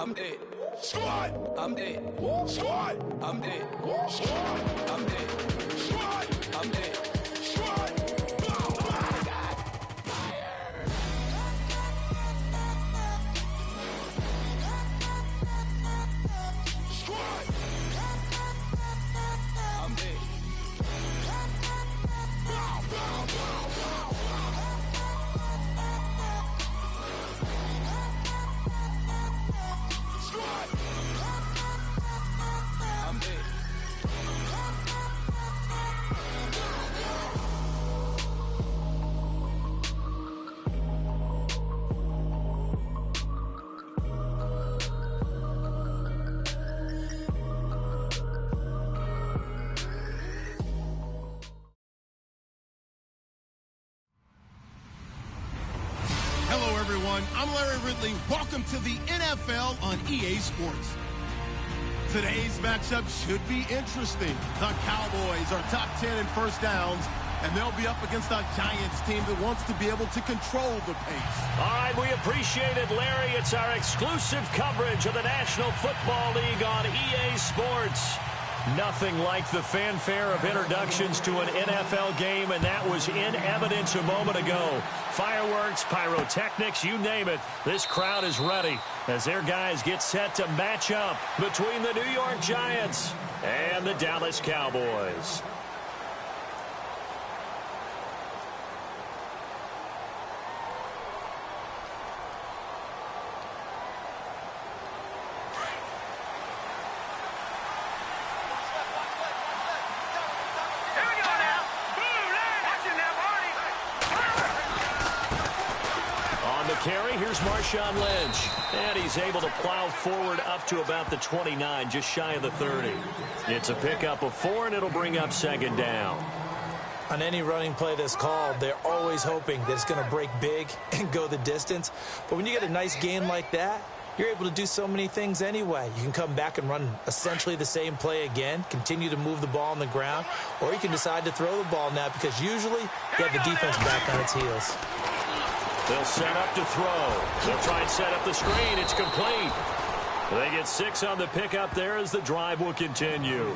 I'm dead. Squad. I'm dead. Squad. I'm dead. Squad. I'm dead. Squad. I'm dead. Squad. Oh my God. Fire. Squad. I'm dead. Squad. I'm dead. Hello, everyone. I'm Larry Ridley. Welcome to the NFL on EA Sports. Today's matchup should be interesting. The Cowboys are top 10 in first downs, and they'll be up against a Giants team that wants to be able to control the pace. All right, we appreciate it, Larry. It's our exclusive coverage of the National Football League on EA Sports. Nothing like the fanfare of introductions to an NFL game, and that was in evidence a moment ago. Fireworks, pyrotechnics, you name it. This crowd is ready as their guys get set to match up between the New York Giants and the Dallas Cowboys. Carry, here's Marshawn Lynch, and he's able to plow forward up to about the 29, just shy of the 30. It's a pickup of 4, and it'll bring up second down. On any running play that's called, they're always hoping that it's going to break big and go the distance. But when you get a nice gain like that, you're able to do so many things anyway. You can come back and run essentially the same play again, continue to move the ball on the ground, or you can decide to throw the ball now because usually you have the defense back on its heels. They'll set up to throw. They'll try and set up the screen. It's complete. They get 6 on the pickup there as the drive will continue.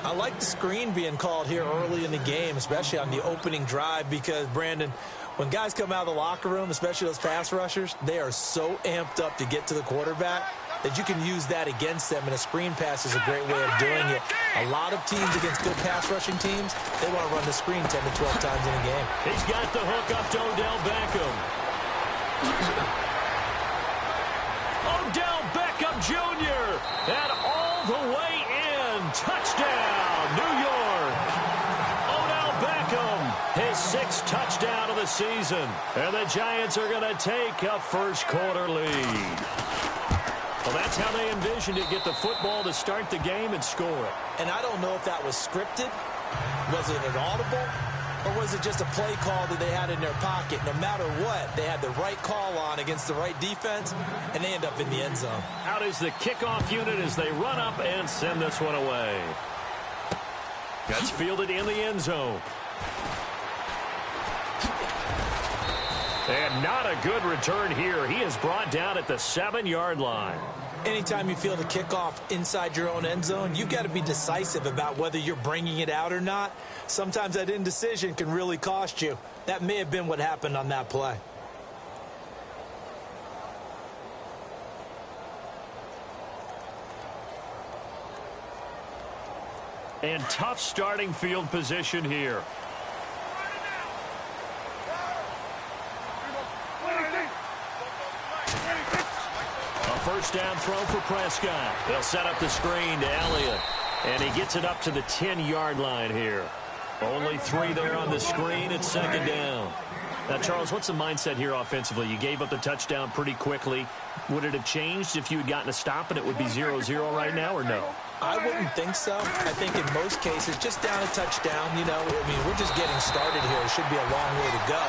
I like the screen being called here early in the game, especially on the opening drive, because, Brandon, when guys come out of the locker room, especially those pass rushers, they are so amped up to get to the quarterback that you can use that against them, and a screen pass is a great way of doing it. A lot of teams against good pass rushing teams, they want to run the screen 10 to 12 times in a game. He's got the hook up to Odell Beckham. Odell Beckham Jr. and all the way in. Touchdown, New York. Odell Beckham, his 6th touchdown of the season. And the Giants are going to take a first quarter lead. Well, that's how they envisioned it, get the football to start the game and score it. And I don't know if that was scripted. Was it an audible? Or was it just a play call that they had in their pocket? No matter what, they had the right call on against the right defense, and they end up in the end zone. Out is the kickoff unit as they run up and send this one away. That's fielded in the end zone. And not a good return here. He is brought down at the 7-yard line. Anytime you field a kickoff inside your own end zone, you've got to be decisive about whether you're bringing it out or not. Sometimes that indecision can really cost you. That may have been what happened on that play. And tough starting field position here. First down throw for Prescott. They'll set up the screen to Elliott. And he gets it up to the 10-yard line here. Only 3 there on the screen. It's second down. Now, Charles, what's the mindset here offensively? You gave up the touchdown pretty quickly. Would it have changed if you had gotten a stop and it would be 0-0 right now, or no? I wouldn't think so. I think in most cases, just down a touchdown, you know, I mean, we're just getting started here. It should be a long way to go.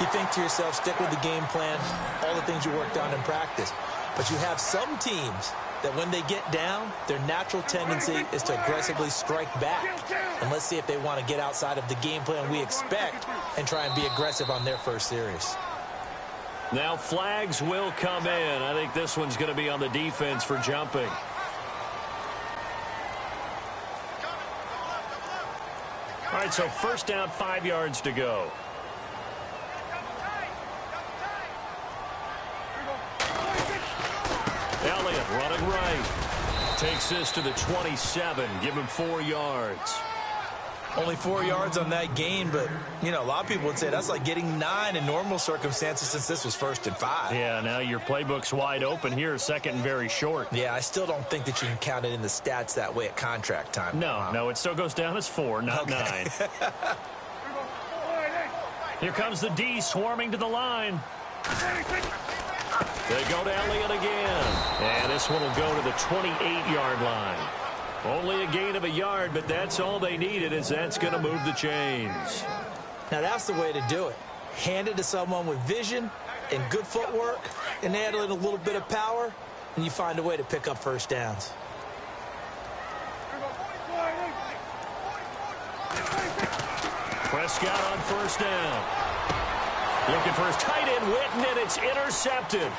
You think to yourself, stick with the game plan, all the things you worked on in practice. But you have some teams that when they get down, their natural tendency is to aggressively strike back. And let's see if they want to get outside of the game plan we expect and try and be aggressive on their first series. Now flags will come in. I think this one's going to be on the defense for jumping. All right, so first down, 5 yards to go. Elliott running right. Takes this to the 27. Give him 4 yards. Only 4 yards on that gain, but, you know, a lot of people would say that's like getting 9 in normal circumstances since this was 1st and 5. Yeah, now your playbook's wide open here, 2nd and very short. Yeah, I still don't think that you can count it in the stats that way at contract time. No, it still goes down as 4, not 9. Here comes the D swarming to the line. They go to Elliott again. And this one will go to the 28-yard line. Only a gain of a yard, but that's all they needed, as that's going to move the chains. Now, that's the way to do it. Hand it to someone with vision and good footwork, and add in a little bit of power, and you find a way to pick up first downs. Prescott on first down. Looking for his tight end, Witten, and it's intercepted.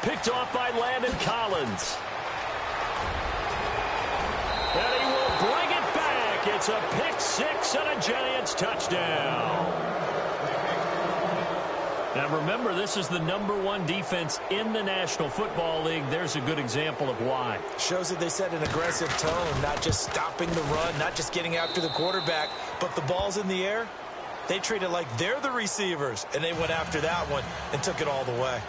Picked off by Landon Collins. And he will bring it back. It's a pick 6 and a Giants touchdown. Now remember, this is the #1 defense in the National Football League. There's a good example of why. Shows that they set an aggressive tone, not just stopping the run, not just getting after the quarterback, but the ball's in the air. They treat it like they're the receivers, and they went after that one and took it all the way.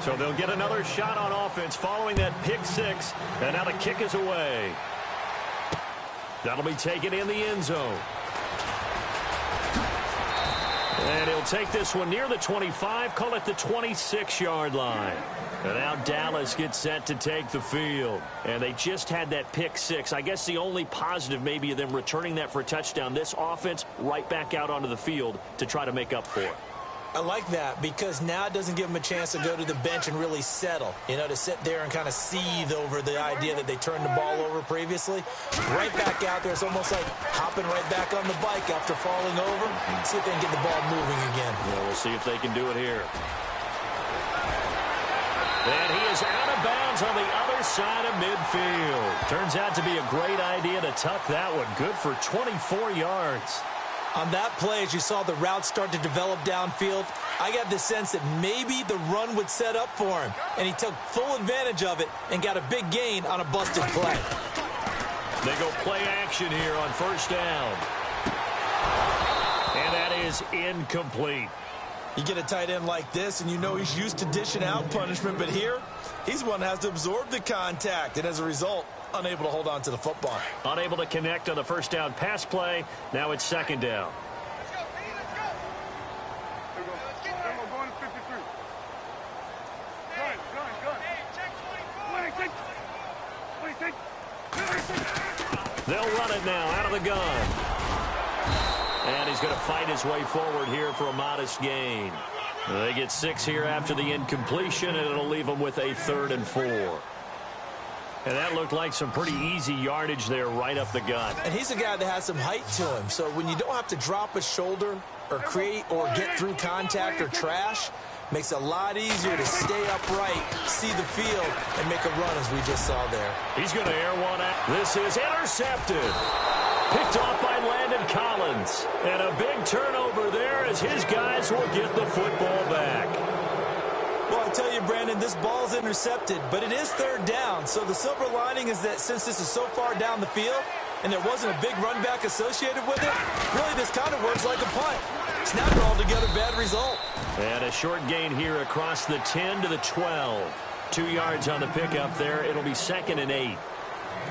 So they'll get another shot on offense following that pick 6, and now the kick is away. That'll be taken in the end zone. And he'll take this one near the 25, call it the 26-yard line. And now Dallas gets set to take the field. And they just had that pick 6. I guess the only positive maybe of them returning that for a touchdown. This offense right back out onto the field to try to make up for it. I like that because now it doesn't give them a chance to go to the bench and really settle, you know, to sit there and kind of seethe over the idea that they turned the ball over previously. Right back out there, it's almost like hopping right back on the bike after falling over. See if they can get the ball moving again. Yeah, we'll see if they can do it here. And he is out of bounds on the other side of midfield. Turns out to be a great idea to tuck that one. Good for 24 yards. On that play, as you saw the route start to develop downfield, I got the sense that maybe the run would set up for him. And he took full advantage of it and got a big gain on a busted play. They go play action here on first down. And that is incomplete. You get a tight end like this, and you know he's used to dishing out punishment. But here, he's one that has to absorb the contact. And as a result, unable to hold on to the football. Unable to connect on the first down pass play. Now it's second down. They'll run it now out of the gun. And he's going to fight his way forward here for a modest gain. They get 6 here after the incompletion, and it'll leave them with a 3rd and 4. And that looked like some pretty easy yardage there right up the gut. And he's a guy that has some height to him. So when you don't have to drop a shoulder or create or get through contact or trash, makes it a lot easier to stay upright, see the field, and make a run as we just saw there. He's going to air one out. This is intercepted. Picked off by Landon Collins. And a big turnover there as his guys will get the football back. Well, I tell you, Brandon, this ball's intercepted, but it is 3rd down. So the silver lining is that since this is so far down the field and there wasn't a big run back associated with it, really this kind of works like a punt. It's not an altogether bad result. And a short gain here across the 10 to the 12. 2 yards on the pickup there. It'll be 2nd and 8.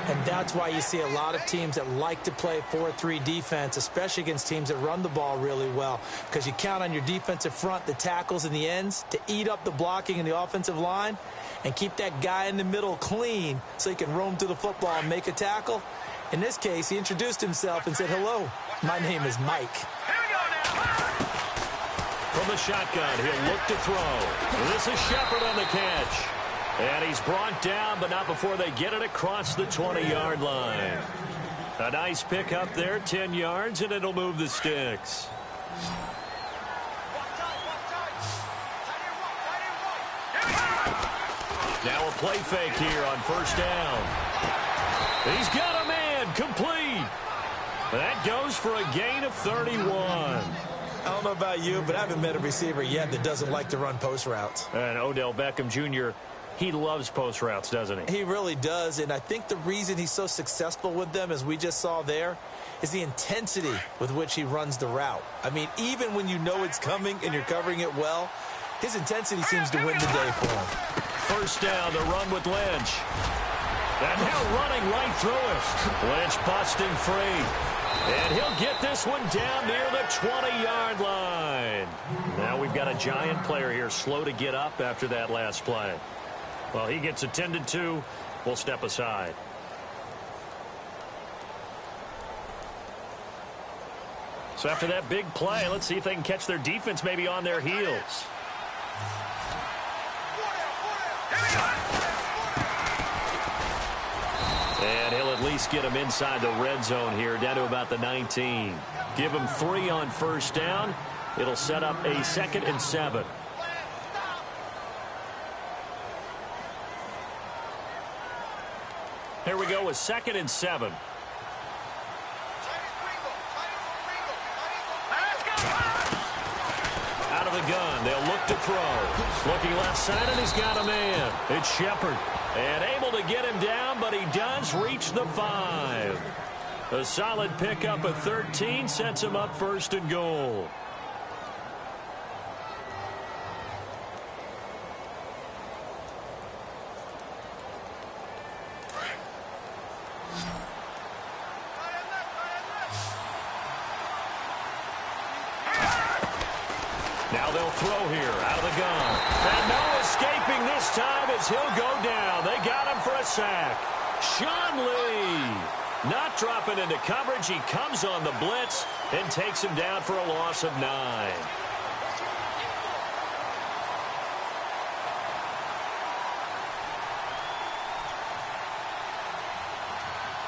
And that's why you see a lot of teams that like to play 4-3 defense, especially against teams that run the ball really well, because you count on your defensive front, the tackles and the ends, to eat up the blocking in the offensive line and keep that guy in the middle clean so he can roam to the football and make a tackle. In this case, he introduced himself and said, "Hello, my name is Mike." From the shotgun, he'll look to throw. This is Shepard on the catch. And he's brought down, but not before they get it across the 20-yard line. A nice pick up there, 10 yards, and it'll move the sticks. Now a play fake here on first down. He's got a man, complete. That goes for a gain of 31. I don't know about you, but I haven't met a receiver yet that doesn't like to run post routes. And Odell Beckham Jr., he loves post routes, doesn't he? He really does, and I think the reason he's so successful with them, as we just saw there, is the intensity with which he runs the route. I mean, even when you know it's coming and you're covering it well, his intensity seems to win the day for him. First down, the run with Lynch. And now running right through it. Lynch busting free. And he'll get this one down near the 20-yard line. Now we've got a Giant player here slow to get up after that last play. Well, he gets attended to. We'll step aside. So after that big play, let's see if they can catch their defense maybe on their heels. And he'll at least get him inside the red zone here, down to about the 19. Give him 3 on first down. It'll set up a 2nd and 7. Here we go with 2nd and 7. Out of the gun, they'll look to throw. Looking left side, and he's got a man. It's Shepard. And able to get him down, but he does reach the 5. A solid pickup of 13 sets him up 1st and goal. Now they'll throw here out of the gun. And no escaping this time as he'll go down. They got him for a sack. Sean Lee not dropping into coverage. He comes on the blitz and takes him down for a loss of 9.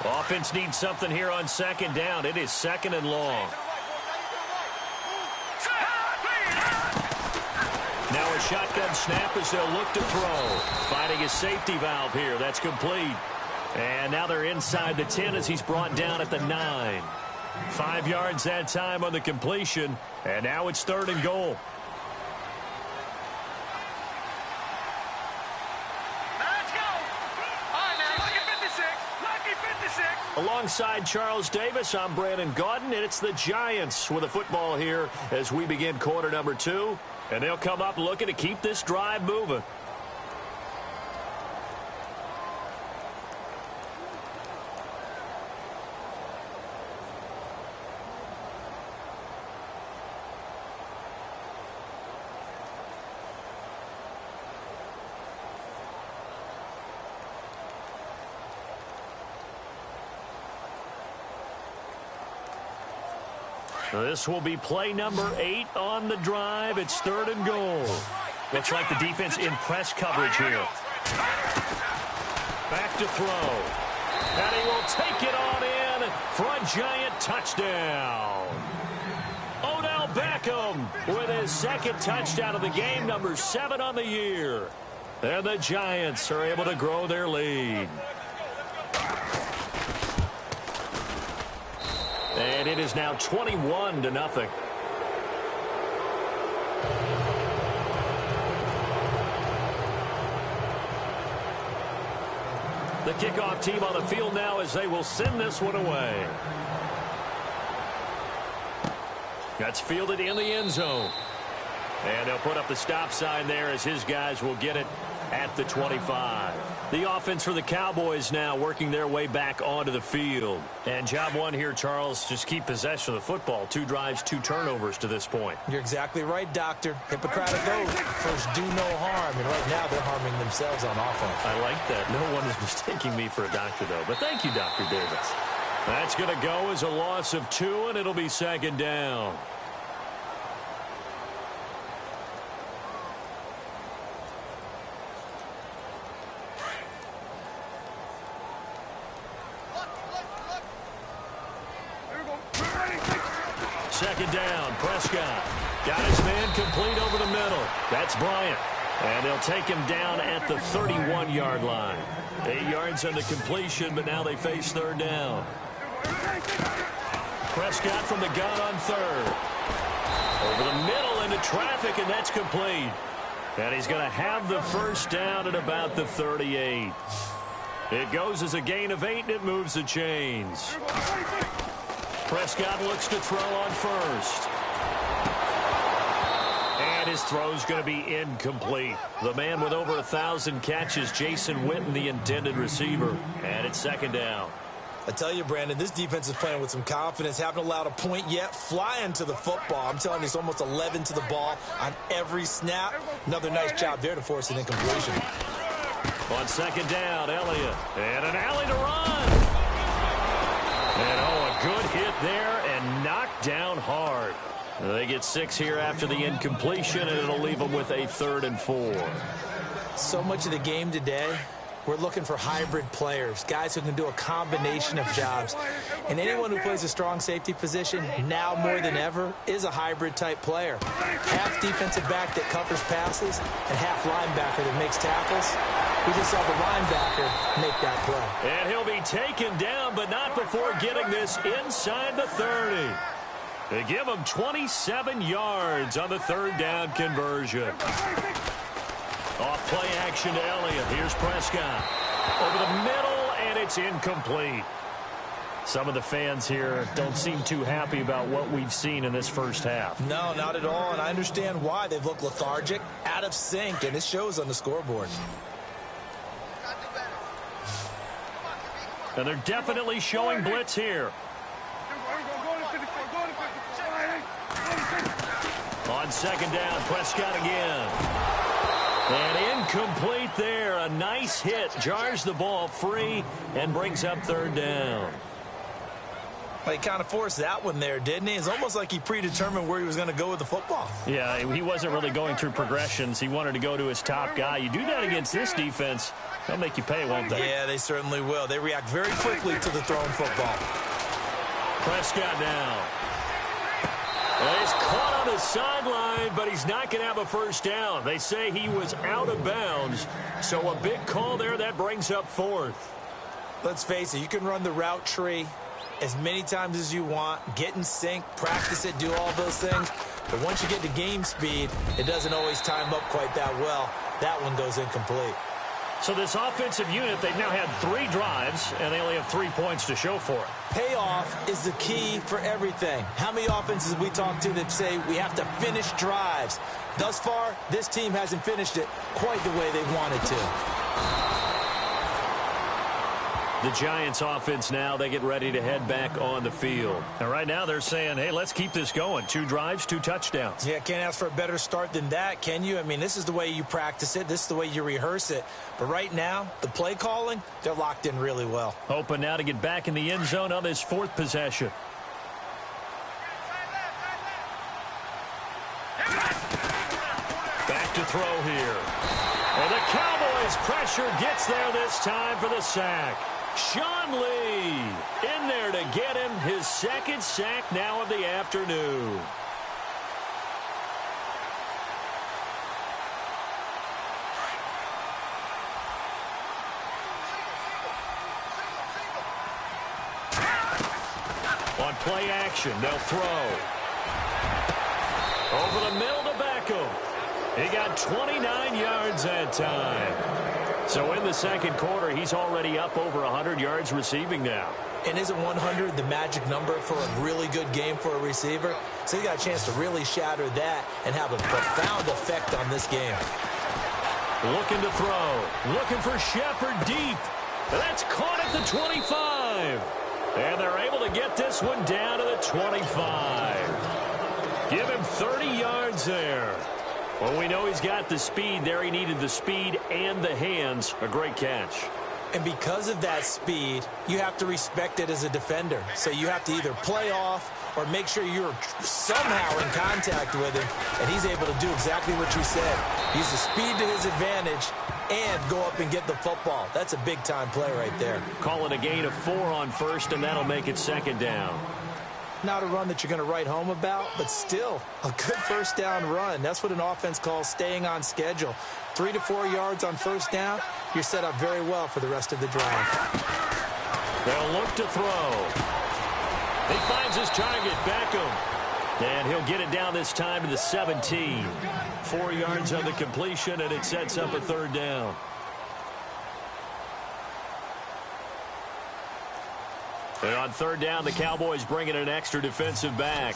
Offense needs something here on 2nd down. It is 2nd and long. Now a shotgun snap as they'll look to throw. Finding his safety valve here. That's complete. And now they're inside the 10 as he's brought down at the 9. 5 yards that time on the completion. And now it's 3rd and goal. Let's go. All right, now, lucky 56. Lucky 56. Alongside Charles Davis, I'm Brandon Gaudin, and it's the Giants with the football here as we begin quarter number 2. And they'll come up looking to keep this drive moving. This will be play number 8 on the drive. It's 3rd and goal. Looks like the defense in press coverage here. Back to throw. And he will take it on in for a Giant touchdown. Odell Beckham with his 2nd touchdown of the game, number 7 on the year. And the Giants are able to grow their lead. And it is now 21-0. The kickoff team on the field now as they will send this one away. That's fielded in the end zone. And they'll put up the stop sign there as his guys will get it at the 25. The offense for the Cowboys now working their way back onto the field. And job 1 here, Charles, just keep possession of the football. 2 drives, 2 turnovers to this point. You're exactly right, Doctor. Hippocratic oath. First, do no harm. And right now, they're harming themselves on offense. I like that. No one is mistaking me for a doctor, though. But thank you, Dr. Davis. That's going to go as a loss of 2, and it'll be 2nd down. Second down, Prescott. Got his man complete over the middle. That's Bryant. And they'll take him down at the 31-yard line. 8 yards on the completion, but now they face third down. Prescott from the gun on third. Over the middle into traffic, and that's complete. And he's going to have the first down at about the 38. It goes as a gain of 8, and it moves the chains. Prescott looks to throw on first. And his throw's going to be incomplete. The man with over 1,000 catches, Jason Witten, the intended receiver. And it's second down. I tell you, Brandon, this defense is playing with some confidence. Haven't allowed a point yet. Flying to the football. I'm telling you, it's almost 11 to the ball on every snap. Another nice job there to force an incompletion. On second down, Elliott. And an alley to run. And, a good hit there and knocked down hard. They get 6 here after the incompletion, and it'll leave them with a 3rd and 4. So much of the game today, we're looking for hybrid players, guys who can do a combination of jobs. And anyone who plays a strong safety position, now more than ever, is a hybrid-type player. Half defensive back that covers passes and half linebacker that makes tackles. We just saw the linebacker make that play. And he'll be taken down, but not before getting this inside the 30. They give him 27 yards on the 3rd down conversion. Off play action to Elliott. Here's Prescott. Over the middle, and it's incomplete. Some of the fans here don't seem too happy about what we've seen in this first half. No, not at all, and I understand why. They've looked lethargic, out of sync, and it shows on the scoreboard. And they're definitely showing blitz here. On second down, Prescott again. And incomplete there. A nice hit. Jars the ball free and brings up 3rd down. Well, he kind of forced that one there, didn't he? It's almost like he predetermined where he was going to go with the football. Yeah, he wasn't really going through progressions. He wanted to go to his top guy. You do that against this defense, they'll make you pay, won't they? Yeah, they certainly will. They react very quickly to the thrown football. Prescott now. And he's caught on the sideline, but he's not going to have a first down. They say he was out of bounds, so a big call there. That brings up 4th. Let's face it, you can run the route tree as many times as you want, get in sync, practice it, do all those things. But once you get to game speed, it doesn't always time up quite that well. That one goes incomplete. So this offensive unit, they've now had 3 drives, and they only have 3 points to show for it. Payoff is the key for everything. How many offenses we talk to that say we have to finish drives? Thus far, this team hasn't finished it quite the way they wanted to. The Giants offense now, they get ready to head back on the field. And right now they're saying, hey, let's keep this going. 2 drives, 2 touchdowns. Yeah, can't ask for a better start than that, can you? I mean, this is the way you practice it. This is the way you rehearse it. But right now, the play calling, they're locked in really well. Hoping now to get back in the end zone on this 4th possession. Back to throw here. And the Cowboys' pressure gets there this time for the sack. Sean Lee in there to get him his 2nd sack now of the afternoon. On play action, they'll throw. Over the middle to Beckham. He got 29 yards that time. So in the 2nd quarter, he's already up over 100 yards receiving now. And isn't 100 the magic number for a really good game for a receiver? So you got a chance to really shatter that and have a profound effect on this game. Looking to throw. Looking for Shepard deep. That's caught at the 25. And they're able to get this one down to the 25. Give him 30 yards there. Well, we know he's got the speed there. He needed the speed and the hands. A great catch. And because of that speed, you have to respect it as a defender. So you have to either play off or make sure you're somehow in contact with him, and he's able to do exactly what you said. Use the speed to his advantage and go up and get the football. That's a big-time play right there. Call it a gain of 4 on first, and that'll make it 2nd down. Not a run that you're going to write home about, but still a good first down run. That's what an offense calls staying on schedule. 3 to 4 yards on first down, you're set up very well for the rest of the drive. They'll look to throw. He finds his target, Beckham. And he'll get it down this time to the 17. 4 yards on the completion, and it sets up a third down. And on third down, the Cowboys bring in an extra defensive back.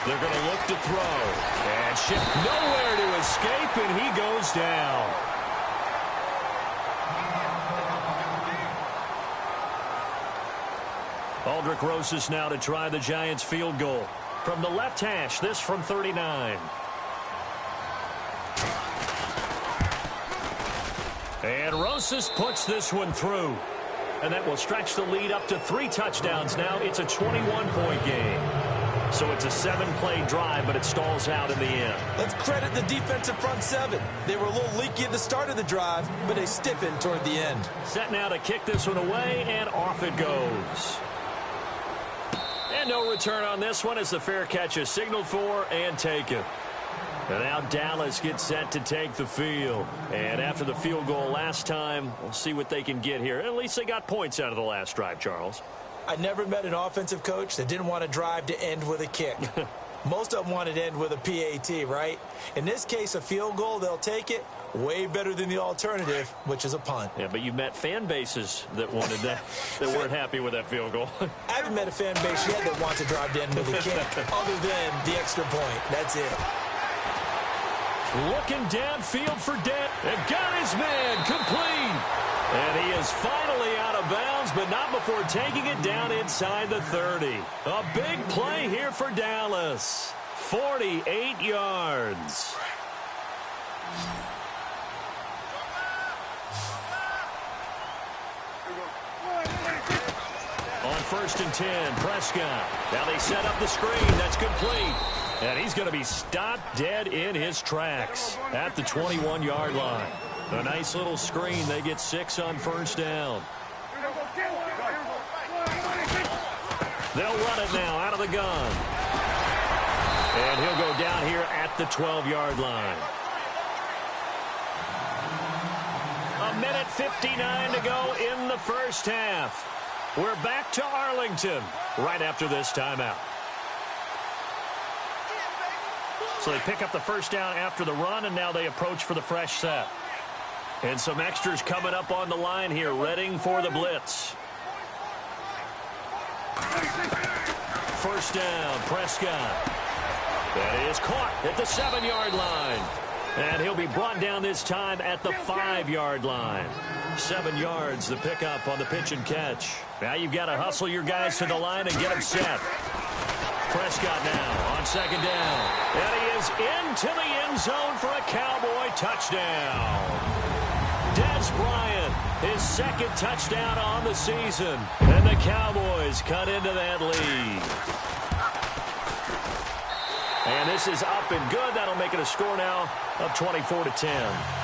They're going to look to throw. And shift nowhere to escape, and he goes down. Aldrick Rosas now to try the Giants field goal. From the left hash, this from 39. And Rosas puts this one through. And that will stretch the lead up to 3 touchdowns now. It's a 21-point game. So it's a 7-play drive, but it stalls out in the end. Let's credit the defensive front 7. They were a little leaky at the start of the drive, but they stiffened toward the end. Set now to kick this one away, and off it goes. And no return on this one as the fair catch is signaled for and taken. And now Dallas gets set to take the field. And after the field goal last time, we'll see what they can get here. At least they got points out of the last drive, Charles. I never met an offensive coach that didn't want a drive to end with a kick. Most of them wanted to end with a PAT, right? In this case, a field goal, they'll take it. Way better than the alternative, which is a punt. Yeah, but you've met fan bases that wanted that, that weren't happy with that field goal. I haven't met a fan base yet that wants a drive to end with a kick, other than the extra point. That's it. Looking downfield for Dent. And got his man complete. And he is finally out of bounds, but not before taking it down inside the 30. A big play here for Dallas. 48 yards. On 1st and 10, Prescott. Now they set up the screen. That's complete. And he's going to be stopped dead in his tracks at the 21-yard line. A nice little screen. They get 6 on first down. They'll run it now out of the gun. And he'll go down here at the 12-yard line. A minute 59 to go in the first half. We're back to Arlington right after this timeout. So they pick up the first down after the run, and now they approach for the fresh set. And some extras coming up on the line here, readying for the blitz. First down, Prescott. That is caught at the 7-yard line. And he'll be brought down this time at the 5-yard line. 7 yards, the pickup on the pitch and catch. Now you've got to hustle your guys to the line and get them set. Prescott now on second down. And he is into the end zone for a Cowboy touchdown. Des Bryant, his second touchdown on the season. And the Cowboys cut into that lead. And this is up and good. That'll make it a score now of 24-10.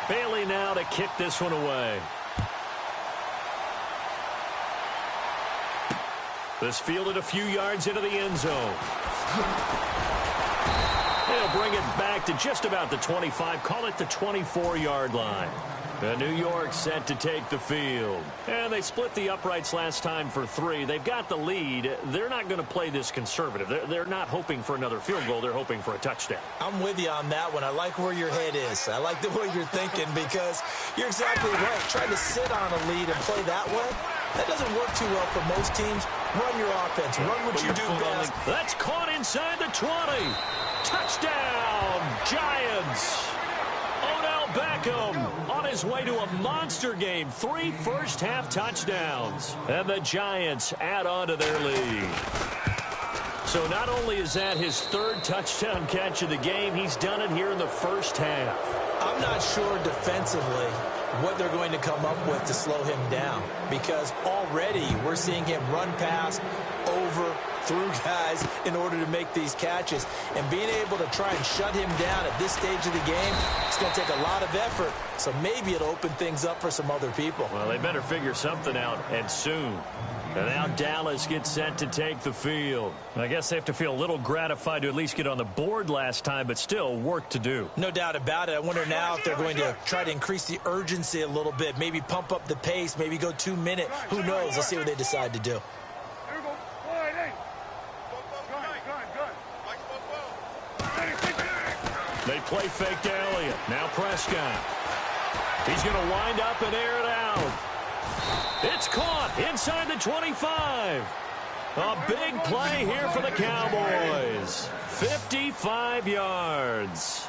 Bailey now to kick this one away. This fielded a few yards into the end zone. They'll bring it back to just about the 25. Call it the 24-yard line. New York set to take the field. And they split the uprights last time for 3. They've got the lead. They're not going to play this conservative. They're not hoping for another field goal. They're hoping for a touchdown. I'm with you on that one. I like where your head is. I like the way you're thinking because you're exactly right. Trying to sit on a lead and play that way, that doesn't work too well for most teams. Run your offense. Run what you do best. That's caught inside the 20. Touchdown, Giants. Odell Beckham on his way to a monster game. 3 first-half touchdowns. And the Giants add on to their lead. So not only is that his 3rd touchdown catch of the game, he's done it here in the first half. I'm not sure defensively what they're going to come up with to slow him down, because already we're seeing him run past, over, through guys in order to make these catches. And being able to try and shut him down at this stage of the game, it's going to take a lot of effort. So maybe it'll open things up for some other people. Well, they better figure something out, and soon. And now Dallas gets set to take the field. I guess they have to feel a little gratified to at least get on the board last time, but still work to do. No doubt about it. I wonder now if they're going to try to increase the urgency a little bit, maybe pump up the pace, maybe go 2 minute. Who knows? Let's see what they decide to do. They play fake to Elliott. Now Prescott. He's going to wind up and air it out. It's caught inside the 25. A big play here for the Cowboys. 55 yards.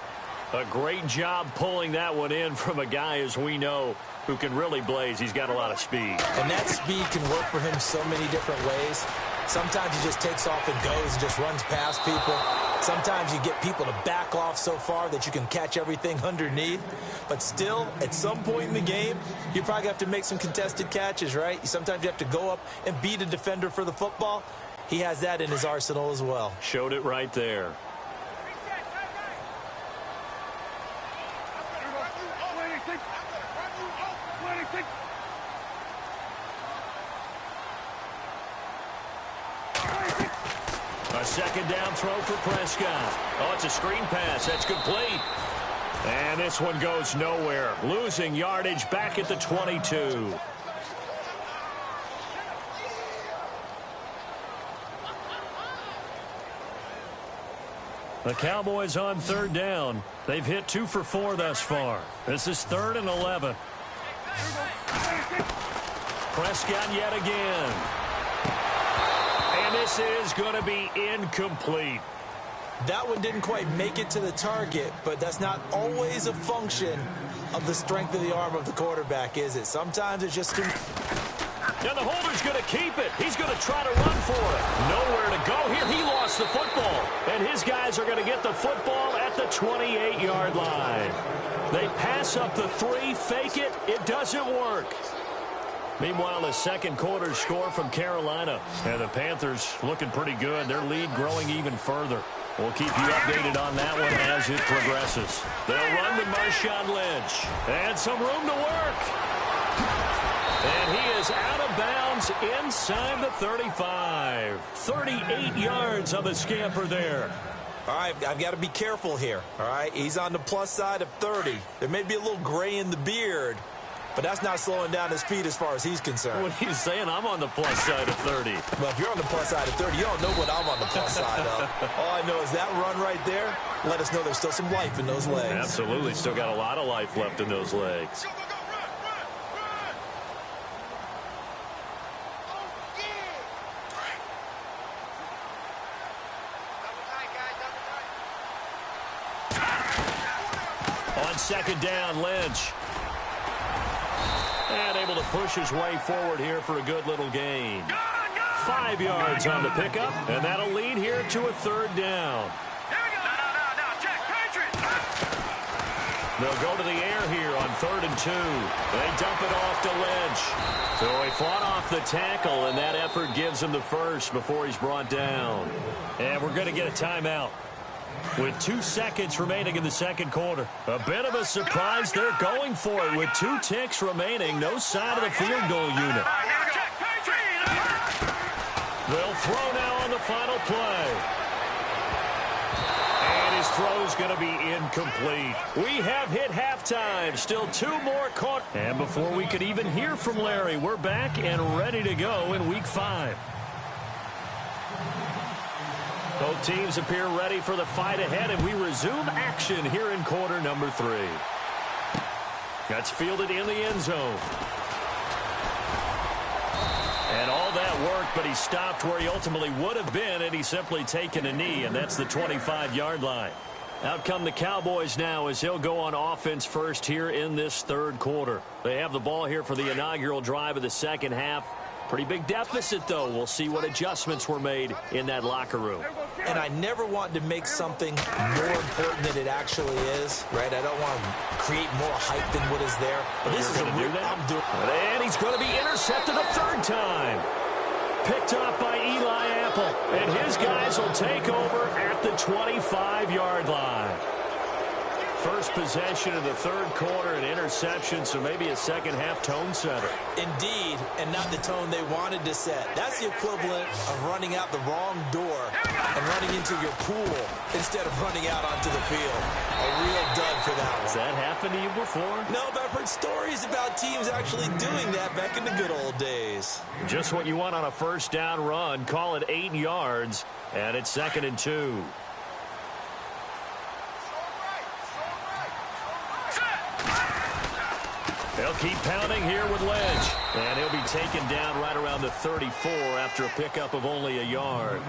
A great job pulling that one in from a guy, as we know, who can really blaze. He's got a lot of speed. And that speed can work for him so many different ways. Sometimes he just takes off and goes and just runs past people. Sometimes you get people to back off so far that you can catch everything underneath. But still, at some point in the game, you probably have to make some contested catches, right? Sometimes you have to go up and beat a defender for the football. He has that in his arsenal as well. Showed it right there. A second down throw for Prescott. Oh, it's a screen pass. That's complete. And this one goes nowhere. Losing yardage back at the 22. The Cowboys on third down. They've hit 2 for 4 thus far. This is 3rd and 11. Prescott yet again. And this is going to be incomplete. That one didn't quite make it to the target, but that's not always a function of the strength of the arm of the quarterback, is it? Sometimes it's just... Now the holder's going to keep it. He's going to try to run for it. Nowhere to go here. He lost the football. And his guys are going to get the football at the 28-yard line. They pass up the 3, fake it. It doesn't work. Meanwhile, the second quarter score from Carolina. And the Panthers looking pretty good. Their lead growing even further. We'll keep you updated on that one as it progresses. They'll run to Marshawn Lynch. And some room to work. And he is out of bounds inside the 35. 38 yards on the scamper there. All right, I've got to be careful here. All right, he's on the plus side of 30. There may be a little gray in the beard, but that's not slowing down his speed as far as he's concerned. What he's saying, I'm on the plus side of 30. Well, if you're on the plus side of 30, you don't know what I'm on the plus side of. All I know is that run right there, let us know there's still some life in those legs. Absolutely, still got a lot of life left in those legs. On second down, Lynch. And able to push his way forward here for a good little gain. 5 yards on the pickup, and that'll lead here to a 3rd down. They'll go to the air here on 3rd and 2. They dump it off to Lynch. So he fought off the tackle, and that effort gives him the first before he's brought down. And we're going to get a timeout with 2 seconds remaining in the second quarter. A bit of a surprise. They're going for it with 2 ticks remaining. No sign of the field goal unit. They'll throw now on the final play. And his throw's going to be incomplete. We have hit halftime. Still 2 more caught. And before we could even hear from Larry, we're back and ready to go in Week 5. Both teams appear ready for the fight ahead, and we resume action here in quarter number 3. That's fielded in the end zone. And all that work, but he stopped where he ultimately would have been, and he's simply taken a knee, and that's the 25-yard line. Out come the Cowboys now as he'll go on offense first here in this 3rd quarter. They have the ball here for the inaugural drive of the second half. Pretty big deficit, though. We'll see what adjustments were made in that locker room. And I never want to make something more important than it actually is, right? I don't want to create more hype than what is there. But this is a real I'm doing. And he's going to be intercepted a third time. Picked up by Eli Apple. And his guys will take over at the 25-yard line. First possession of the third quarter, an interception, so maybe a second-half tone setter. Indeed, and not the tone they wanted to set. That's the equivalent of running out the wrong door and running into your pool instead of running out onto the field. A real dud for that one. Has that happened to you before? No, but I've heard stories about teams actually doing that back in the good old days. Just what you want on a first down run. Call it 8 yards, and it's 2nd and 2. They'll keep pounding here with Lynch. And he'll be taken down right around the 34 after a pickup of only a yard.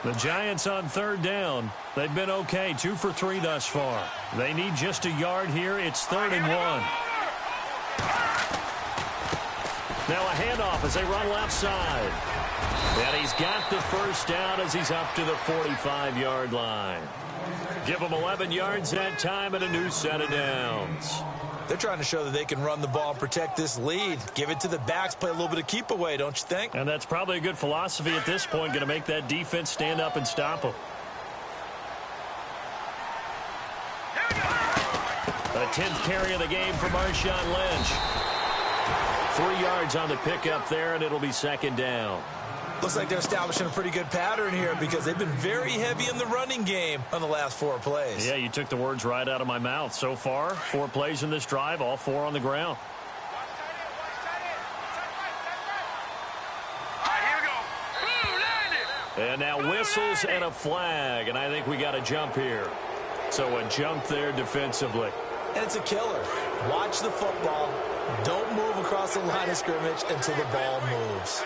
The Giants on third down. They've been okay, 2 for 3 thus far. They need just a yard here. It's 3rd and 1. Now a handoff as they run left side. And he's got the first down as he's up to the 45-yard line. Give him 11 yards that time and a new set of downs. They're trying to show that they can run the ball and protect this lead. Give it to the backs, play a little bit of keep away, don't you think? And that's probably a good philosophy at this point, going to make that defense stand up and stop them. A 10th carry of the game for Marshawn Lynch. 3 yards on the pickup there, and it'll be 2nd down. Looks like they're establishing a pretty good pattern here because they've been very heavy in the running game on the last 4 plays. Yeah, you took the words right out of my mouth. So far, 4 plays in this drive, all 4 on the ground. And now whistles and a flag, and I think we got a jump here. So a jump there defensively. And it's a killer. Watch the football. Don't move across the line of scrimmage until the ball moves.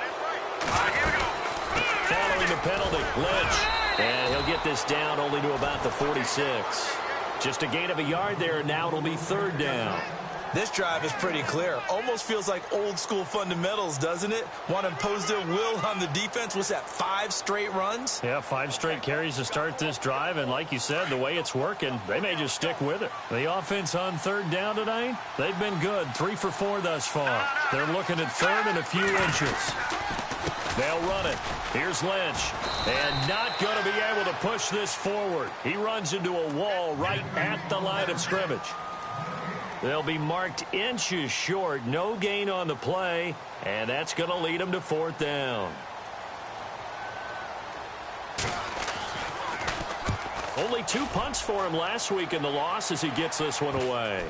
Following the penalty, Lynch. And he'll get this down only to about the 46. Just a gain of a yard there, and now it'll be 3rd down. This drive is pretty clear. Almost feels like old school fundamentals, doesn't it? Want to impose their will on the defense. What's that, 5 straight runs? Yeah, 5 straight carries to start this drive. And like you said, the way it's working, they may just stick with it. The offense on 3rd down tonight, they've been good. 3 for 4 thus far. They're looking at 3rd and a few inches. They'll run it. Here's Lynch. And not going to be able to push this forward. He runs into a wall right at the line of scrimmage. They'll be marked inches short. No gain on the play. And that's going to lead them to 4th down. Only 2 punts for him last week in the loss as he gets this one away.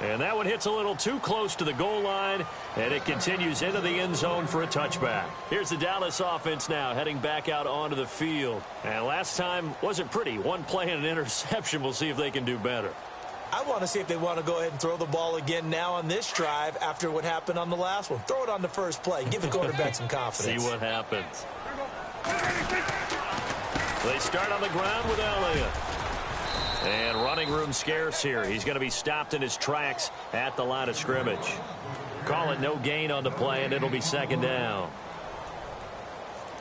And that one hits a little too close to the goal line, and it continues into the end zone for a touchback. Here's the Dallas offense now heading back out onto the field. And last time wasn't pretty. 1 play and an interception. We'll see if they can do better. I want to see if they want to go ahead and throw the ball again now on this drive after what happened on the last one. Throw it on the first play. Give the quarterback some confidence. See what happens. They start on the ground with Elliott. And running room scarce here. He's going to be stopped in his tracks at the line of scrimmage. Call it no gain on the play, and it'll be 2nd down.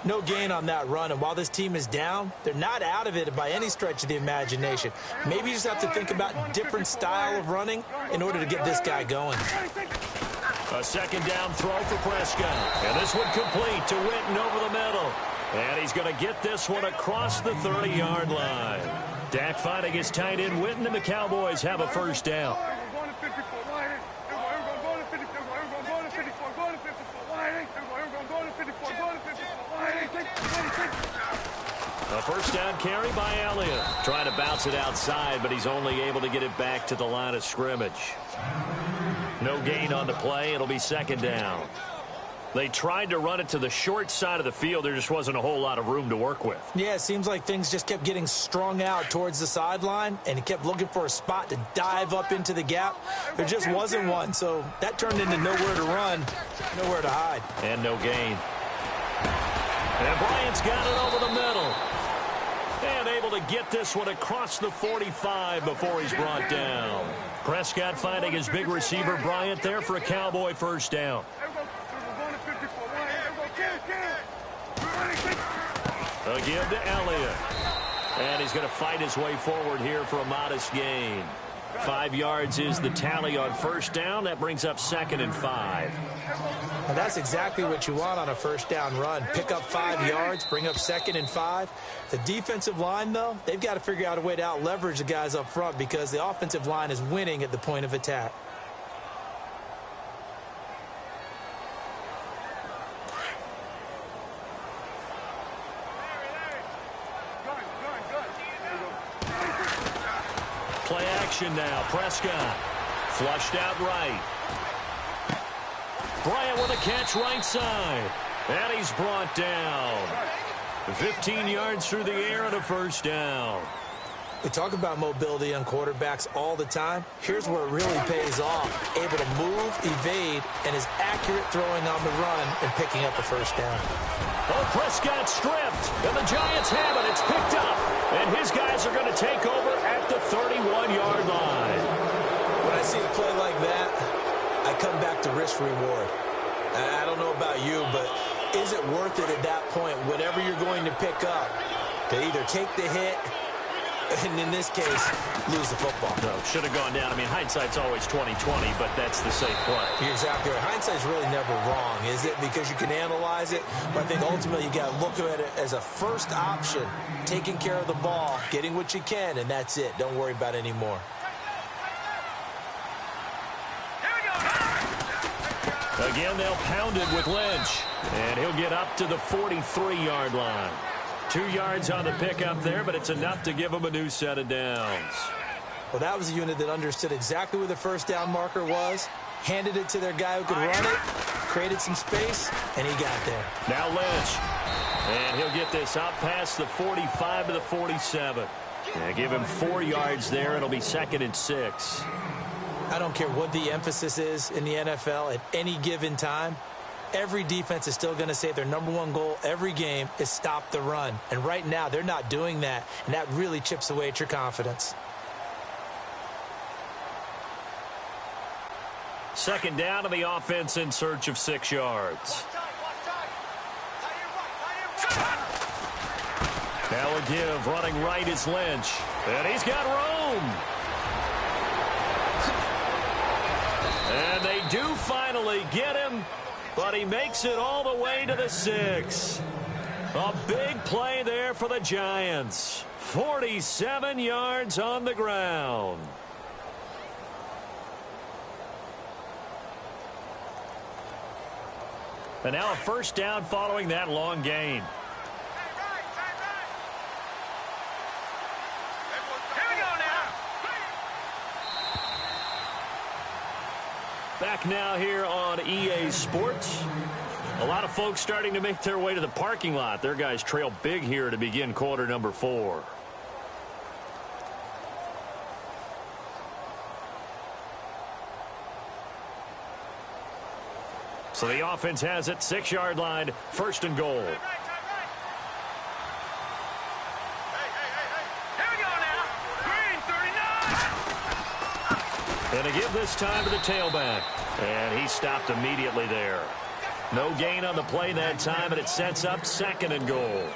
No gain on that run, and while this team is down, they're not out of it by any stretch of the imagination. Maybe you just have to think about a different style of running in order to get this guy going. A 2nd down throw for Prescott. And this one complete to Witten over the middle. And he's going to get this one across the 30-yard line. Dak finding his tight end Witten, and the Cowboys have a 1st down. A 1st down carry by Elliott. Trying to bounce it outside, but he's only able to get it back to the line of scrimmage. No gain on the play. It'll be 2nd down. They tried to run it to the short side of the field. There just wasn't a whole lot of room to work with. Yeah, it seems like things just kept getting strung out towards the sideline, and he kept looking for a spot to dive up into the gap. There just wasn't one, so that turned into nowhere to run, nowhere to hide. And no gain. And Bryant's got it over the middle. And able to get this one across the 45 before he's brought down. Prescott finding his big receiver Bryant there for a Cowboy first down. A give to Elliott. And he's going to fight his way forward here for a modest gain. 5 yards is the tally on first down. That brings up 2nd and 5. And that's exactly what you want on a first down run. Pick up 5 yards, bring up 2nd and 5. The defensive line, though, they've got to figure out a way to out-leverage the guys up front because the offensive line is winning at the point of attack. Play action now. Prescott flushed out right. Bryant with a catch right side. And he's brought down. 15 yards through the air and a first down. We talk about mobility on quarterbacks all the time. Here's where it really pays off. Able to move, evade, and is accurate throwing on the run and picking up a first down. Oh, Prescott stripped, and the Giants have it. It's picked up, and his guys are going to take over at the 31-yard line. When I see a play like that, I come back to risk-reward. I don't know about you, but is it worth it at that point, whatever you're going to pick up, to either take the hit and, in this case, lose the football? No, should have gone down. I mean, hindsight's always 20/20, but that's the safe play. You're exactly right. Hindsight's really never wrong, is it? Because you can analyze it, but I think ultimately you got to look at it as a first option, taking care of the ball, getting what you can, and that's it. Don't worry about it anymore. Again, they'll pound it with Lynch, and he'll get up to the 43-yard line. 2 yards on the pickup there, but it's enough to give him a new set of downs. Well, that was a unit that understood exactly where the first down marker was, handed it to their guy who could run it, created some space, and he got there. Now Lynch, and he'll get this up past the 45 to the 47. Yeah, give him 4 yards there. It'll be 2nd and 6. I don't care what the emphasis is in the NFL at any given time. Every defense is still going to say their #1 goal every game is stop the run. And right now, they're not doing that, and that really chips away at your confidence. 2nd down to the offense in search of 6 yards. Now a give, running right is Lynch. And he's got room. And they do finally get him, but he makes it all the way to the 6. A big play there for the Giants. 47 yards on the ground. And now a first down following that long gain. Back now here on EA Sports. A lot of folks starting to make their way to the parking lot. Their guys trail big here to begin quarter number 4. So the offense has it, 6-yard line, 1st and goal. And a give this time to the tailback. And he stopped immediately there. No gain on the play that time, and it sets up 2nd and goal.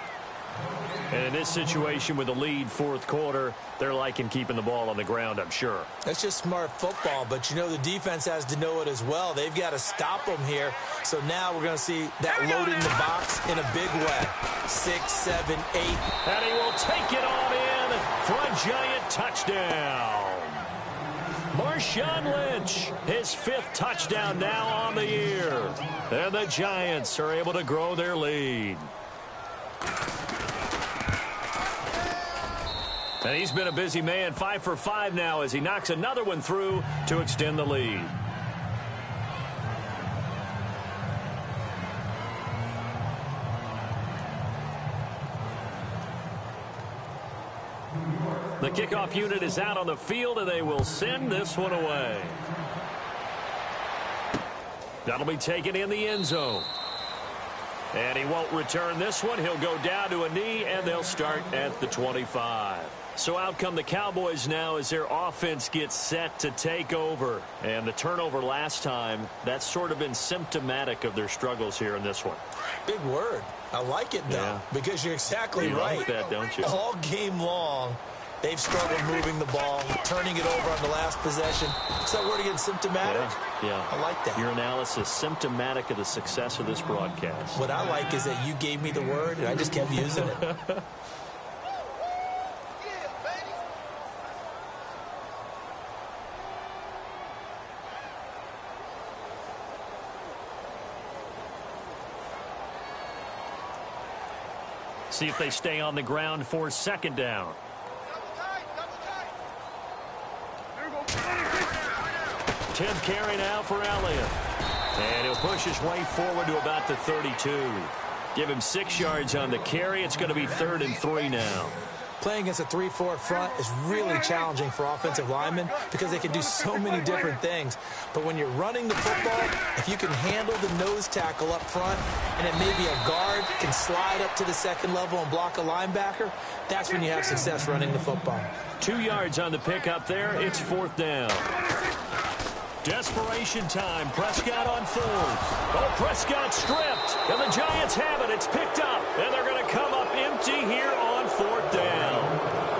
And in this situation with the lead 4th quarter, they're liking keeping the ball on the ground, I'm sure. That's just smart football, but you know the defense has to know it as well. They've got to stop them here. So now we're going to see that loading the box in a big way. 6, 7, 8. And he will take it on in for a Giant touchdown. Marshawn Lynch, his 5th touchdown now on the year. And the Giants are able to grow their lead. And he's been a busy man, 5 for 5 now as he knocks another one through to extend the lead. The kickoff unit is out on the field, and they will send this one away. That'll be taken in the end zone. And he won't return this one. He'll go down to a knee, and they'll start at the 25. So out come the Cowboys now as their offense gets set to take over. And the turnover last time, that's sort of been symptomatic of their struggles here in this one. Big word. I like it, though, because you're exactly right. You like that, don't you? All game long, they've struggled moving the ball, turning it over on the last possession. Is that word again, symptomatic? Yeah. I like that. Your analysis, symptomatic of the success of this broadcast. What I like is that you gave me the word, and I just kept using it. See if they stay on the ground for second down. 10th carry now for Elliott. And he'll push his way forward to about the 32. Give him 6 yards on the carry. It's going to be 3rd and 3 now. Playing against a 3-4 front is really challenging for offensive linemen because they can do so many different things. But when you're running the football, if you can handle the nose tackle up front and then maybe a guard can slide up to the second level and block a linebacker, that's when you have success running the football. 2 yards on the pickup there. It's 4th down. Desperation time. Prescott on 4th. Oh, Prescott stripped. And the Giants have it. It's picked up. And they're going to come up empty here on 4th down.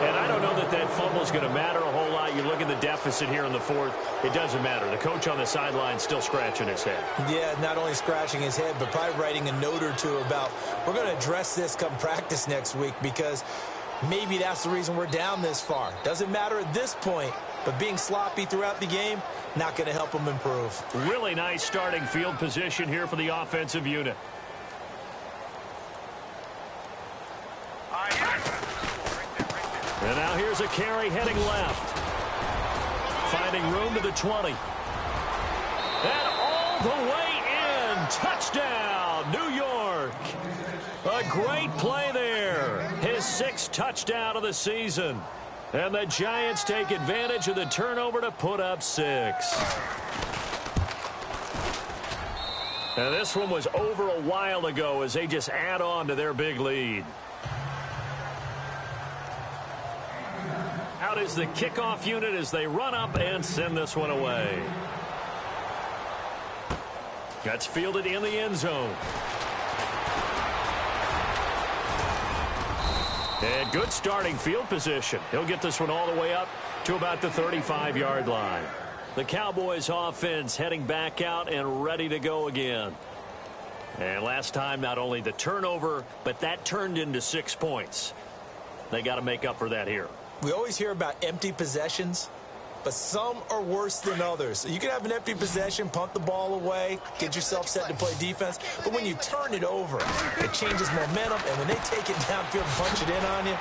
And I don't know that that fumble is going to matter a whole lot. You look at the deficit here in the 4th. It doesn't matter. The coach on the sideline still scratching his head. Yeah, not only scratching his head, but probably writing a note or two about we're going to address this come practice next week because maybe that's the reason we're down this far. Doesn't matter at this point, but being sloppy throughout the game, not going to help them improve. Really nice starting field position here for the offensive unit. And now here's a carry heading left. Finding room to the 20. And all the way in. Touchdown, New York. A great play there. His 6th touchdown of the season. And the Giants take advantage of the turnover to put up 6. And this one was over a while ago as they just add on to their big lead. Out is the kickoff unit as they run up and send this one away. That's fielded in the end zone. And good starting field position. He'll get this one all the way up to about the 35-yard line. The Cowboys offense heading back out and ready to go again. And last time, not only the turnover, but that turned into 6 points. They got to make up for that here. We always hear about empty possessions, but some are worse than others. You can have an empty possession, punt the ball away, get yourself set to play defense, but when you turn it over, it changes momentum, and when they take it downfield and punch it in on you,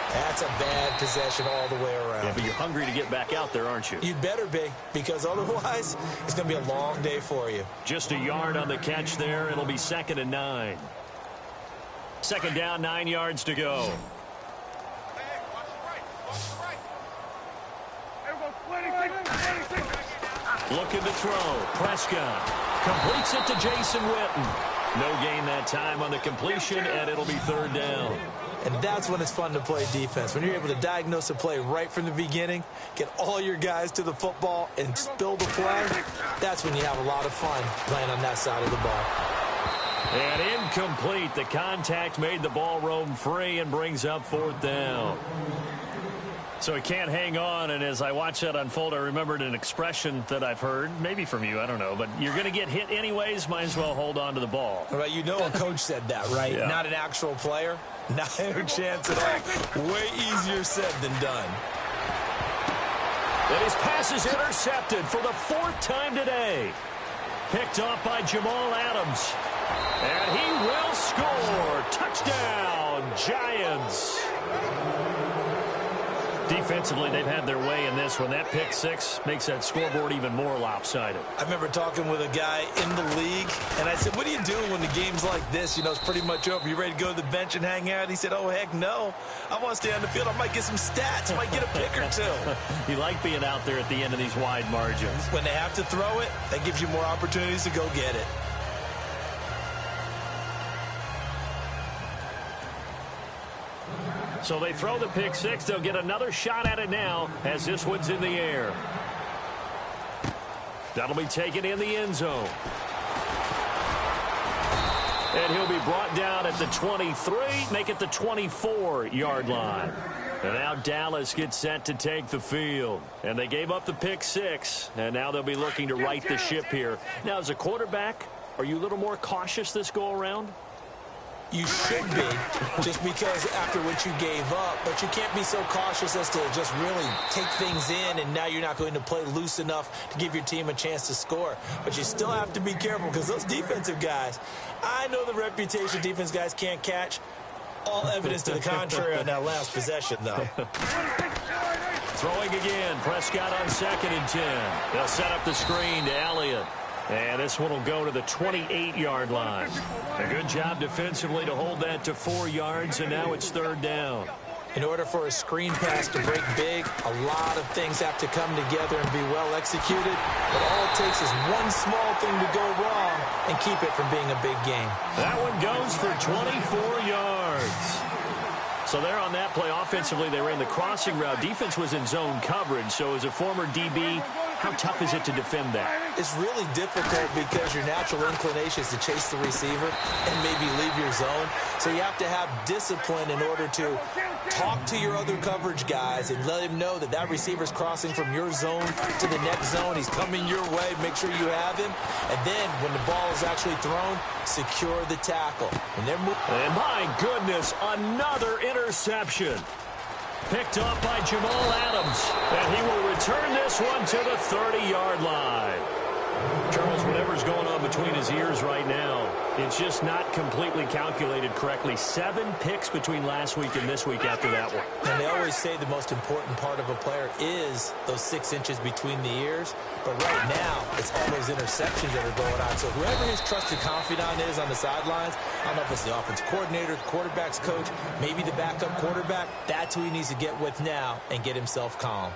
that's a bad possession all the way around. Yeah, but you're hungry to get back out there, aren't you? You'd better be, because otherwise, it's going to be a long day for you. Just a yard on the catch there. It'll be 2nd and 9. 2nd down, 9 yards to go. Looking to throw. Prescott completes it to Jason Witten. No gain that time on the completion, and it'll be 3rd down. And that's when it's fun to play defense. When you're able to diagnose a play right from the beginning, get all your guys to the football, and spill the play, that's when you have a lot of fun playing on that side of the ball. And incomplete. The contact made the ball roam free and brings up 4th down. So he can't hang on, and as I watch that unfold, I remembered an expression that I've heard, maybe from you, I don't know, but you're going to get hit anyways, might as well hold on to the ball. Right, you know a coach said that, right? Yeah. Not an actual player. No chance at all. Way easier said than done. And his pass is intercepted for the 4th time today. Picked off by Jamal Adams. And he will score. Touchdown, Giants. Defensively, they've had their way in this one. That pick six makes that scoreboard even more lopsided. I remember talking with a guy in the league, and I said, what do you do when the game's like this? You know, it's pretty much over. You ready to go to the bench and hang out? He said, oh, heck no. I want to stay on the field. I might get some stats. I might get a pick or two. You like being out there at the end of these wide margins. When they have to throw it, that gives you more opportunities to go get it. So they throw the pick six. They'll get another shot at it now as this one's in the air. That'll be taken in the end zone. And he'll be brought down at the 23, make it the 24-yard line. And now Dallas gets set to take the field. And they gave up the pick six, and now they'll be looking to right the ship here. Now, as a quarterback, are you a little more cautious this go-around? You should be, just because after what you gave up, but you can't be so cautious as to just really take things in, and now you're not going to play loose enough to give your team a chance to score. But you still have to be careful because those defensive guys, I know the reputation defense guys can't catch. All evidence to the contrary on that last possession, though. Throwing again, Prescott on 2nd and 10. They'll set up the screen to Elliott. And this one will go to the 28-yard line. A good job defensively to hold that to 4 yards, and now it's 3rd down. In order for a screen pass to break big, a lot of things have to come together and be well executed. But all it takes is one small thing to go wrong and keep it from being a big game. That one goes for 24 yards. So there on that play, offensively, they ran the crossing route. Defense was in zone coverage. So as a former DB, how tough is it to defend that? It's really difficult because your natural inclination is to chase the receiver and maybe leave your zone. So you have to have discipline in order to talk to your other coverage guys and let him know that that receiver's crossing from your zone to the next zone. He's coming your way. Make sure you have him. And then when the ball is actually thrown, secure the tackle. And my goodness, another interception. Picked up by Jamal Adams. And he will return this one to the 30-yard line. Charles, whatever's going on between his ears right now, it's just not completely calculated correctly. 7 picks between last week and this week after that one. And they always say the most important part of a player is those 6 inches between the ears. But right now, it's all those interceptions that are going on. So whoever his trusted confidant is on the sidelines, I don't know if it's the offensive coordinator, the quarterback's coach, maybe the backup quarterback, that's who he needs to get with now and get himself calm.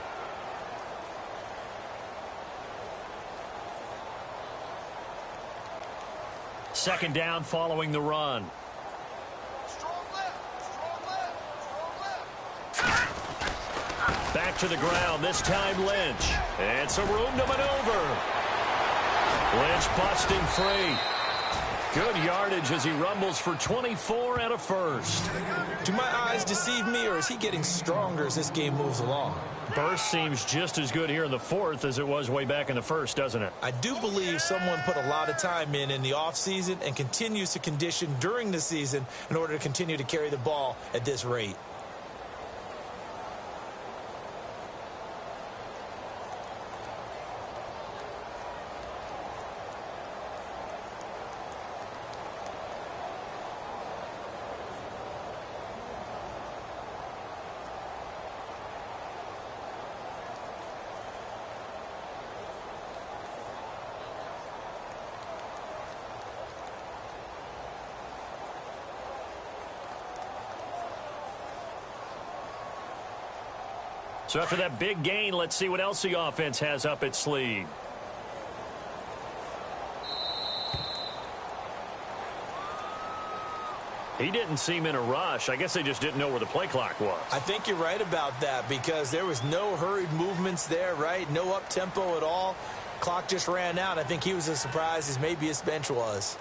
Second down following the run. Back to the ground, this time Lynch. And some room to maneuver. Lynch busting free. Good yardage as he rumbles for 24 and a first. Do my eyes deceive me, or is he getting stronger as this game moves along? Burst seems just as good here in the 4th as it was way back in the 1st, doesn't it? I do believe someone put a lot of time in the offseason and continues to condition during the season in order to continue to carry the ball at this rate. So after that big gain, let's see what else the offense has up its sleeve. He didn't seem in a rush. I guess they just didn't know where the play clock was. I think you're right about that because there was no hurried movements there, right? No up-tempo at all. Clock just ran out. I think he was as surprised as maybe his bench was.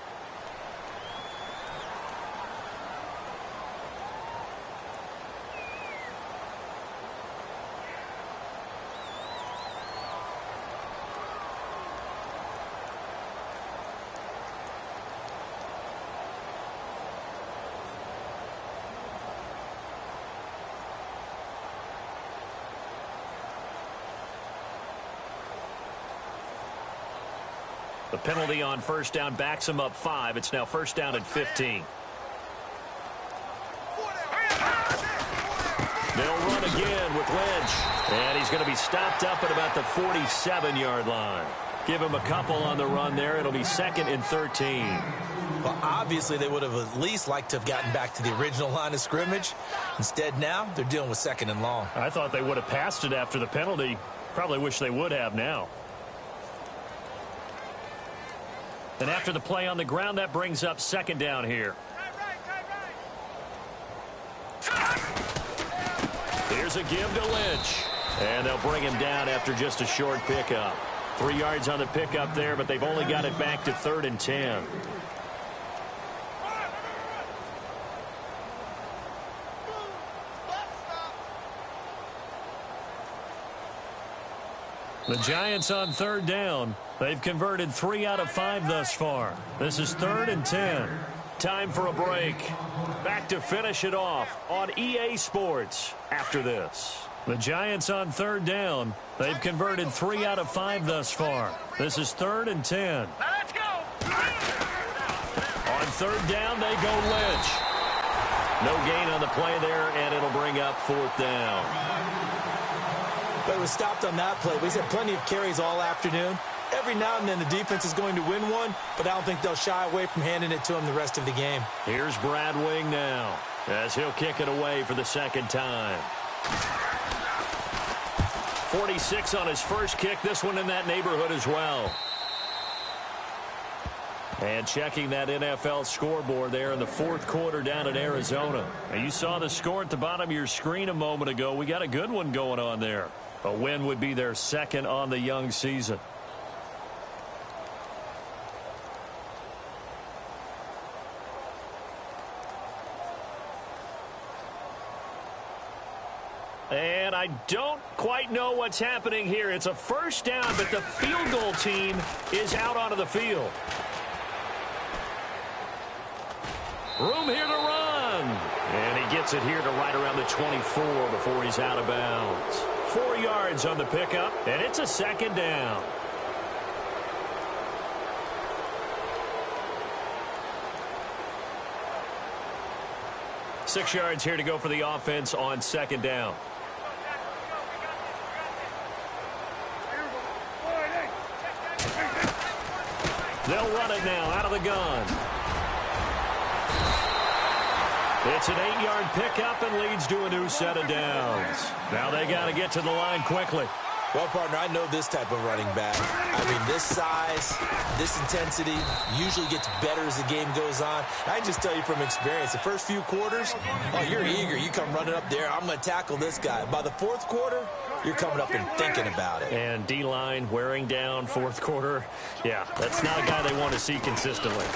The penalty on first down backs him up 5. It's now first down at 15. They'll run again with with Lynch. And he's going to be stopped up at about the 47-yard line. Give him a couple on the run there. It'll be 2nd and 13. Well, obviously, they would have at least liked to have gotten back to the original line of scrimmage. Instead, now, they're dealing with 2nd and long. I thought they would have passed it after the penalty. Probably wish they would have now. And after the play on the ground, that brings up 2nd down here. Here's a give to Lynch. And they'll bring him down after just a short pickup. 3 yards on the pickup there, but they've only got it back to 3rd and 10. The Giants on 3rd down. They've converted 3 out of 5 thus far. This is 3rd and 10. Time for a break. Back to finish it off on EA Sports after this. The Giants on 3rd down. They've converted 3 out of 5 thus far. This is 3rd and 10. Now let's go. On 3rd down, they go Lynch. No gain on the play there, and it'll bring up 4th down. But it was stopped on that play. We've had plenty of carries all afternoon. Every now and then the defense is going to win one, but I don't think they'll shy away from handing it to him the rest of the game. Here's Brad Wing now, as he'll kick it away for the 2nd time. 46 on his first kick. This one in that neighborhood as well. And checking that NFL scoreboard there in the 4th quarter down in Arizona. And you saw the score at the bottom of your screen a moment ago. We got a good one going on there. A win would be their 2nd on the young season. And I don't quite know what's happening here. It's a 1st down, but the field goal team is out onto the field. Room here to run. And he gets it here to right around the 24 before he's out of bounds. 4 yards on the pickup, and it's a 2nd down. Six yards here to go for the offense on 2nd down. They'll run it now out of the gun. It's an 8-yard pickup and leads to a new set of downs. Now they got to get to the line quickly. Well, partner, I know this type of running back. I mean, this size, this intensity usually gets better as the game goes on. I can just tell you from experience, the first few quarters, oh, you're eager. You come running up there, I'm going to tackle this guy. By the 4th quarter, you're coming up and thinking about it. And D-line wearing down 4th quarter. Yeah, that's not a guy they want to see consistently.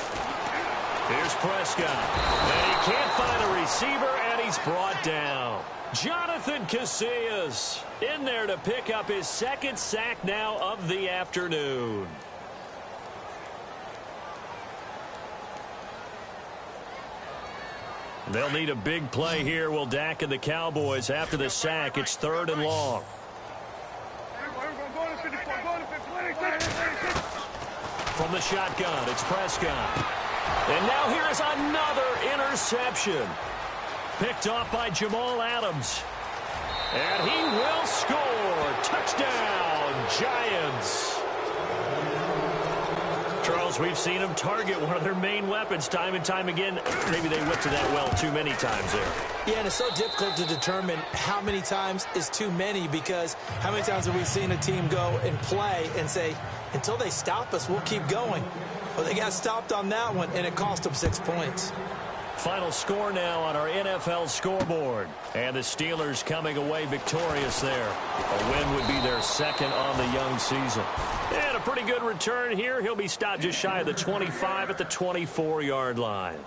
Here's Prescott. And he can't find a receiver, and he's brought down. Jonathan Casillas in there to pick up his 2nd sack now of the afternoon. They'll need a big play here, will Dak and the Cowboys after the sack. It's 3rd and long. From the shotgun, it's Prescott. And now here is another interception. Picked off by Jamal Adams. And he will score. Touchdown, Giants. Charles, we've seen them target one of their main weapons time and time again. Maybe they went to that well too many times there. Yeah, and it's so difficult to determine how many times is too many, because how many times have we seen a team go and play and say, until they stop us, we'll keep going. Well, they got stopped on that one, and it cost them 6 points. Final score now on our NFL scoreboard. And the Steelers coming away victorious there. A win would be their 2nd on the young season. And a pretty good return here. He'll be stopped just shy of the 25 at the 24-yard line.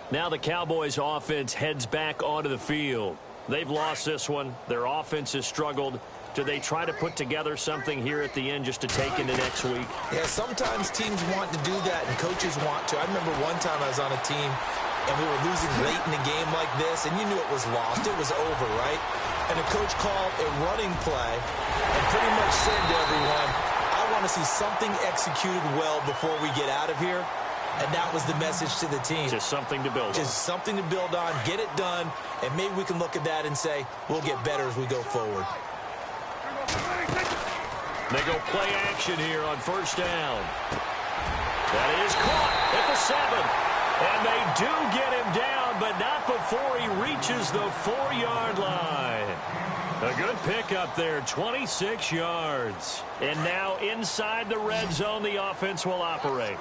Now the Cowboys offense heads back onto the field. They've lost this one. Their offense has struggled. Do they try to put together something here at the end just to take into next week? Yeah, sometimes teams want to do that and coaches want to. I remember one time I was on a team and we were losing late in a game like this, and you knew it was lost. It was over, right? And the coach called a running play and pretty much said to everyone, I want to see something executed well before we get out of here. And that was the message to the team. Just something to build on. Just something to build on, get it done, and maybe we can look at that and say, we'll get better as we go forward. They go play action here on first down. That is caught at the 7. And they do get him down, but not before he reaches the 4-yard line. A good pickup there, 26 yards. And now inside the red zone, the offense will operate.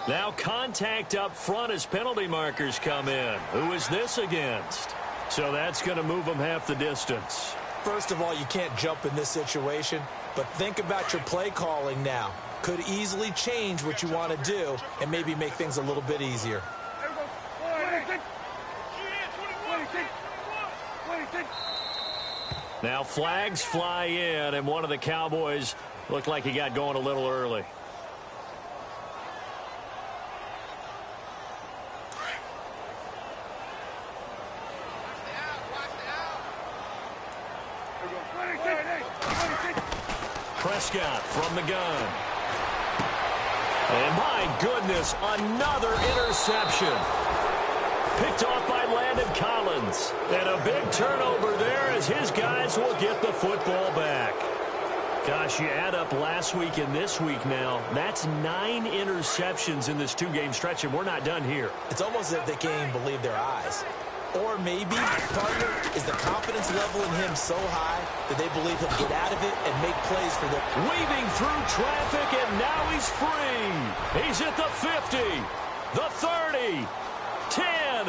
Now contact up front as penalty markers come in. Who is this against? So that's going to move them half the distance. First of all, you can't jump in this situation, but think about your play calling now. Could easily change what you want to do and maybe make things a little bit easier. Now flags fly in, and one of the Cowboys looked like he got going a little early. Prescott from the gun. And my goodness, another interception. Picked off by Landon Collins. And a big turnover there as his guys will get the football back. Gosh, you add up last week and this week now. That's 9 interceptions in this 2-game stretch, and we're not done here. It's almost as if they can't even believe their eyes. Or maybe, partner, is the confidence level in him so high that they believe he'll get out of it and make plays for them. Weaving through traffic, and now he's free. He's at the 50, the 30, 10.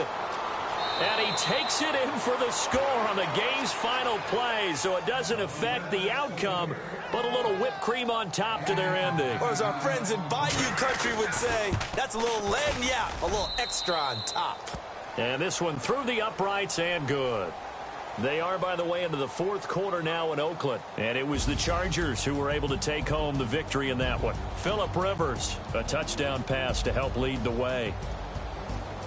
And he takes it in for the score on the game's final play, so it doesn't affect the outcome, but a little whipped cream on top to their ending. Or as our friends in Bayou Country would say, that's a little lagniappe, a little extra on top. And this one through the uprights and good. They are, by the way, into the 4th quarter now in Oakland. And it was the Chargers who were able to take home the victory in that one. Phillip Rivers, a touchdown pass to help lead the way.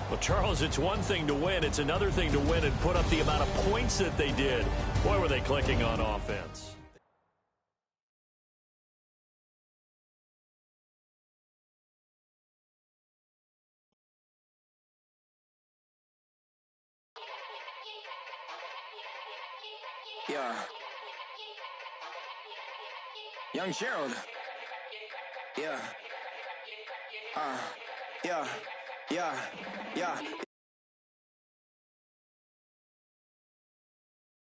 Well, Charles, it's one thing to win. It's another thing to win and put up the amount of points that they did. Boy, were they clicking on offense. Yeah. Young Gerald. Yeah. Yeah. Yeah. Yeah.